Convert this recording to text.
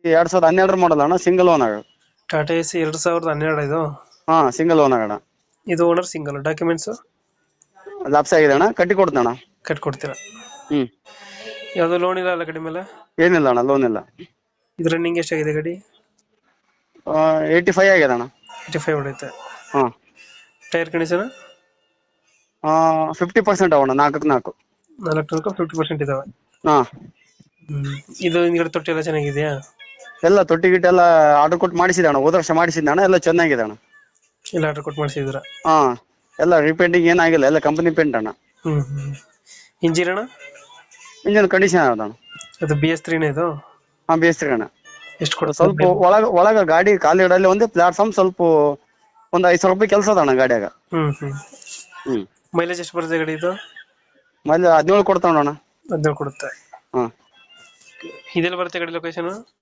2012 ಮಾಡಲ್ ಅಣ್ಣ, single own ಆಗ. Tata AC 2012 ಇದು. ಹಾ, ಸಿಂಗಲ್ ಓನ್ ಆಗಣ. ಇದು ಓನರ್ ಸಿಂಗಲ್. ಡಾಕ್ಯುಮೆಂಟ್ಸ್ ಲಾಪ್ಸ್ ಆಗಿದೆ ಅಣ್ಣ, ಕಟ್ಟಿ ಕೊಡ್ತಣ್ಣ. ಕಟ್ಕೊಡ್ತೀರಾ? ಹ್ಮ್. ಯಾವ್ದು ಲೋನ್ ಇಲ್ಲ ಅಲ್ಲ ಗಾಡಿ ಮೇಲೆ? ಏನಿಲ್ಲ ಅಣ್ಣ, ಲೋನ್ ಇಲ್ಲ. ಇದು ರನ್ನಿಂಗ್ ಎಷ್ಟಾಗಿದೆ ಗಾಡಿ? 85 ಆಗ್ಯದ ಅಣ್ಣ. 85 ಹೊಡೈತೆ. ಹಾ. Tyre condition 50% ಅವಣ್ಣ, 4ಕ್ಕೆ 4. 50% ಇದಾವೆ. ಹಾ. ಇದು ಹಿಂದ್ಗಡೆ ತೊಟ್ಟಿ ಎಲ್ಲ ಚೆನ್ನಾಗಿದೆಯಾ? ಎಲ್ಲ ತೊಟ್ಟಿ ಗಿಟ್ಟಿ ಎಲ್ಲ ಆರ್ಡರ್ ಕೊಟ್ಟು ಮಾಡಿಸಿದ ಅಣ್ಣ, ಹೋದ ವರ್ಷ ಮಾಡಿಸಿದ ಅಣ್ಣ, ಎಲ್ಲ ಚೆನ್ನಾಗಿದೆ ಅಣ್ಣ. ಇಲ್ಲ ಆರ್ಡರ್ ಕೊಟ್ಟು ಮಾಡಿಸಿದ್ರ? ಹಾ, ಎಲ್ಲ ರೀಪೇಂಟಿಂಗ್ ಏನಾಗಿಲ್ಲ, ಎಲ್ಲ ಕಂಪನಿ ಪೇಂಟ್ ಅಣ್ಣ. ಇಂಜಿನ್ ಅಣ್ಣ? ಇಂಜಿನ್ ಕಂಡೀಷನ್ ಅದ ಅಣ್ಣ. ಅದು BS3 ಇದು? ಹಾ, ಬೇಸ್ರಿ ಅಣ್ಣ. ಎಷ್ಟು ಕೊಡುತ್ತೆ? ಸ್ವಲ್ಪ ಒಳಗ ಗಾಡಿ ಖಾಲಿ ಇಡಲಿ ಒಂದೇ ಪ್ಲಾಟ್ಫಾರ್ಮ್, ಸ್ವಲ್ಪ ಒಂದು 5,000 ರೂಪಾಯಿ ಕೆಲಸ ಅದ ಅಣ್ಣ ಗಾಡಿಯಾಗ. ಹ್ಮ್. ಮೈಲೇಜ್ ಎಷ್ಟು ಬರುತ್ತೆ ಗಾಡಿ ಇದು? ಮೊದಲು 17 ಕೊಡ್ತಾವ ಅಣ್ಣ. 17 ಕೊಡುತ್ತೆ. ಹಾ. ಇದೆಲ್ಲ ಬರುತ್ತೆ ಗಾಡಿ ಲೊಕೇಶನ್?